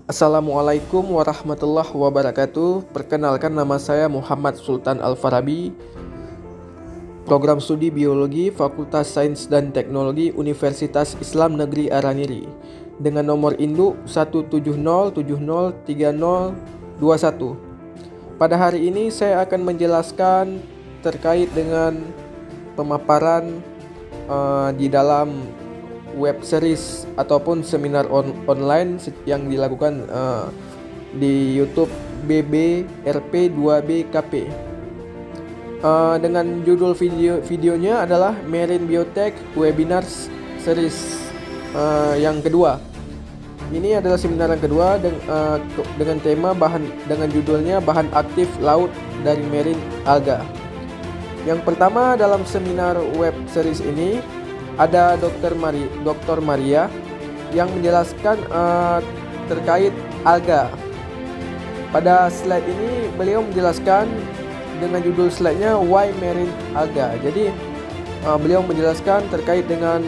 Assalamualaikum warahmatullahi wabarakatuh. Perkenalkan, nama saya Muhammad Sultan Al-Farabi, Program Studi Biologi Fakultas Sains dan Teknologi Universitas Islam Negeri Araniri, dengan nomor induk 170703021. Pada hari ini saya akan menjelaskan terkait dengan pemaparan di dalam web series ataupun seminar online yang dilakukan di YouTube BBRP2BKP. Dengan judul videonya adalah Marine Biotech Webinar Series yang kedua. Ini adalah seminar yang kedua dengan tema dengan judulnya bahan aktif laut dari marine alga. Yang pertama, dalam seminar web series ini ada Dr. Maria yang menjelaskan terkait alga. Pada slide ini beliau menjelaskan dengan judul slide-nya Why Marine Alga. Jadi beliau menjelaskan terkait dengan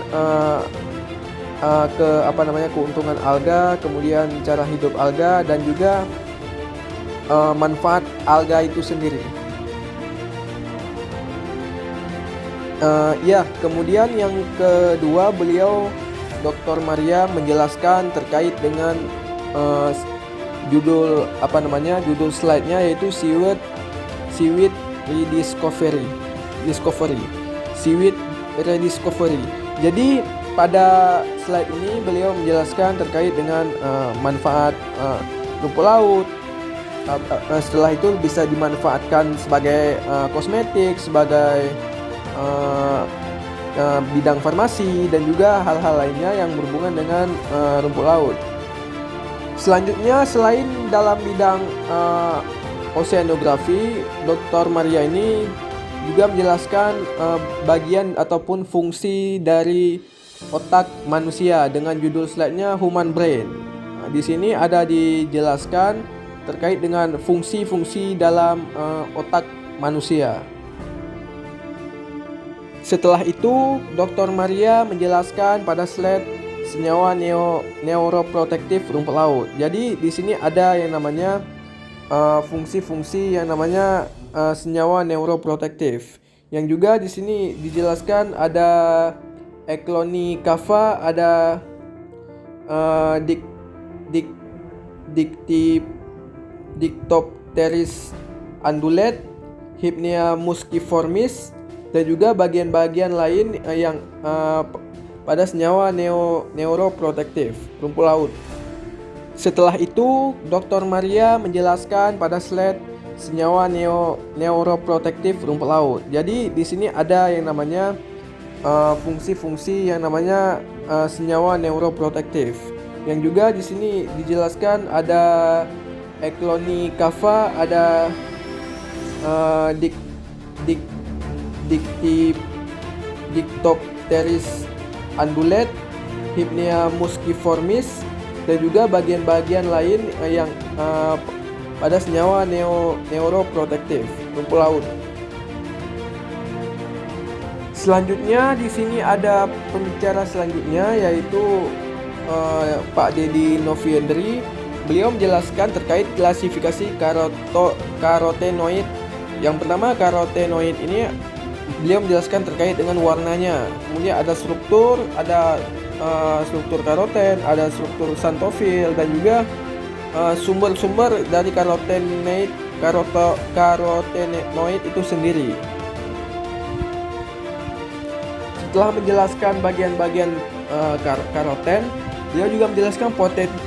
keuntungan alga, kemudian cara hidup alga, dan juga manfaat alga itu sendiri. Kemudian yang kedua, Dr. Maria menjelaskan terkait dengan judul slide-nya, yaitu Seaweed Rediscovery. Jadi pada slide ini beliau menjelaskan terkait dengan manfaat rumput laut. Setelah itu bisa dimanfaatkan sebagai kosmetik, sebagai bidang farmasi, dan juga hal-hal lainnya yang berhubungan dengan rumput laut. Selanjutnya, selain dalam bidang oceanografi, Dr. Maria ini juga menjelaskan bagian ataupun fungsi dari otak manusia dengan judul slide-nya Human Brain. Di sini ada dijelaskan terkait dengan fungsi-fungsi dalam otak manusia. Setelah itu, Dr. Maria menjelaskan pada slide senyawa neuroprotektif rumput laut. Jadi di sini ada yang namanya fungsi-fungsi yang namanya senyawa neuroprotektif. Yang juga di sini dijelaskan ada Eclonicava, ada Dictopteris undulate, Hypnea musciformis, dan juga bagian-bagian lain yang pada senyawa neuroprotektif rumput laut. Setelah itu, Dr. Maria menjelaskan pada slide senyawa neuroprotektif rumput laut. Jadi di sini ada yang namanya fungsi-fungsi yang namanya senyawa neuroprotektif. Yang juga di sini dijelaskan ada Eclonicava, ada Dictopteris undulate, Hypnea musciformis, dan juga bagian-bagian lain yang pada senyawa neuroprotektif rumput laut. Selanjutnya di sini ada pembicara selanjutnya, yaitu Pak Dedi Noviendri. Beliau menjelaskan terkait klasifikasi karotenoid. Yang pertama, karotenoid ini beliau menjelaskan terkait dengan warnanya. Kemudian ada struktur karoten, ada struktur xanthofil, dan juga sumber-sumber dari karotenoid itu sendiri. Setelah menjelaskan bagian-bagian karoten, beliau juga menjelaskan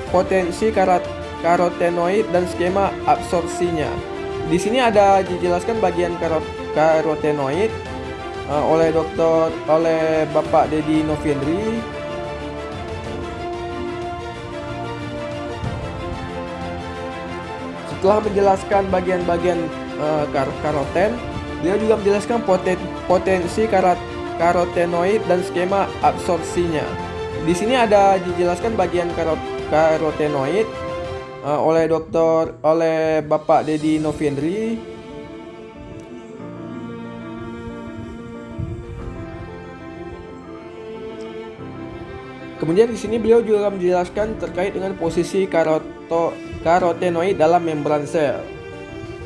potensi karotenoid dan skema absorpsinya. Di sini ada dijelaskan bagian karotenoid oleh Bapak Dedi Noviendri. Setelah menjelaskan bagian-bagian karoten, beliau juga menjelaskan potensi karotenoid dan skema absorpsinya. Di sini ada dijelaskan bagian karotenoid oleh Bapak Dedi Noviendri. Kemudian di sini beliau juga menjelaskan terkait dengan posisi karotenoid dalam membran sel.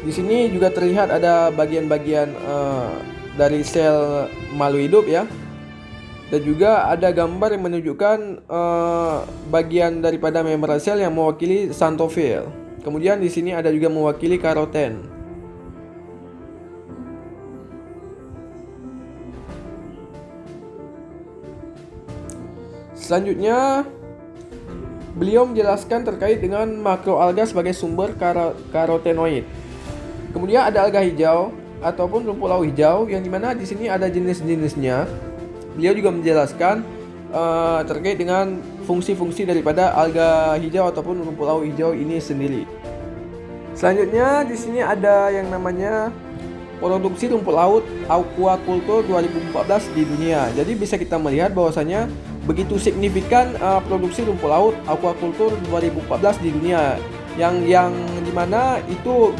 Di sini juga terlihat ada bagian-bagian dari sel makhluk hidup ya. Dan juga ada gambar yang menunjukkan bagian daripada membran sel yang mewakili xanthofil. Kemudian di sini ada juga mewakili karoten. Selanjutnya, beliau menjelaskan terkait dengan makroalga sebagai sumber karotenoid. Kemudian ada alga hijau ataupun rumput laut hijau, yang dimana di sini ada jenis-jenisnya. Beliau juga menjelaskan terkait dengan fungsi-fungsi daripada alga hijau ataupun rumput laut hijau ini sendiri. Selanjutnya di sini ada yang namanya produksi rumput laut aquaculture 2014 di dunia. Jadi bisa kita melihat bahwasanya begitu signifikan produksi rumput laut aquaculture 2014 di dunia, yang dimana itu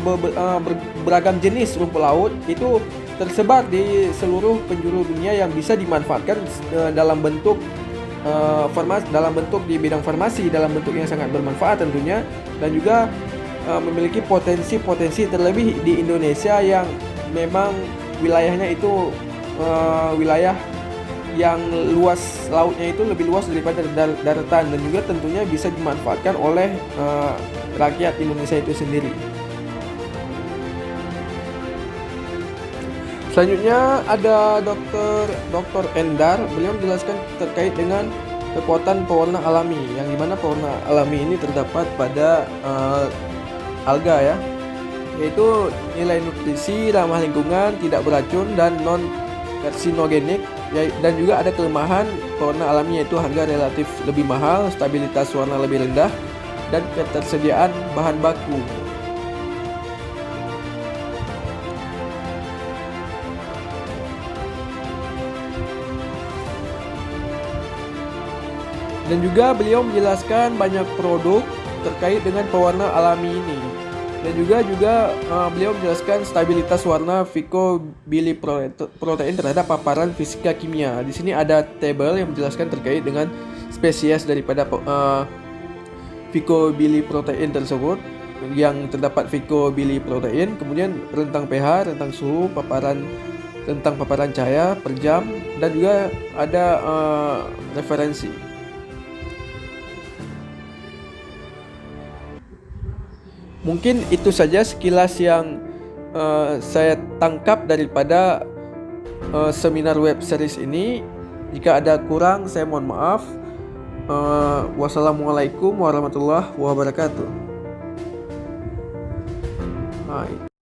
beragam jenis rumput laut itu tersebar di seluruh penjuru dunia yang bisa dimanfaatkan dalam bentuk dalam bentuk di bidang farmasi, dalam bentuk yang sangat bermanfaat tentunya, dan juga memiliki potensi terlebih di Indonesia yang memang wilayahnya itu wilayah yang luas lautnya itu lebih luas daripada daratan, dan juga tentunya bisa dimanfaatkan oleh rakyat Indonesia itu sendiri. Selanjutnya ada Dr. Endar. Beliau menjelaskan terkait dengan kekuatan pewarna alami, yang dimana pewarna alami ini terdapat pada alga ya, yaitu nilai nutrisi, ramah lingkungan, tidak beracun dan non karsinogenik, dan juga ada kelemahan pewarna alami yaitu harga relatif lebih mahal, stabilitas warna lebih rendah, dan ketersediaan bahan baku. Dan juga beliau menjelaskan banyak produk terkait dengan pewarna alami ini. Dan juga beliau menjelaskan stabilitas warna phycobiliprotein terhadap paparan fisika kimia. Di sini ada tabel yang menjelaskan terkait dengan spesies daripada phycobiliprotein tersebut, yang terdapat phycobiliprotein, kemudian rentang pH, rentang suhu, tentang paparan cahaya per jam, dan juga ada referensi. Mungkin itu saja sekilas yang saya tangkap daripada seminar web series ini. Jika ada kurang, saya mohon maaf. Wassalamualaikum warahmatullahi wabarakatuh.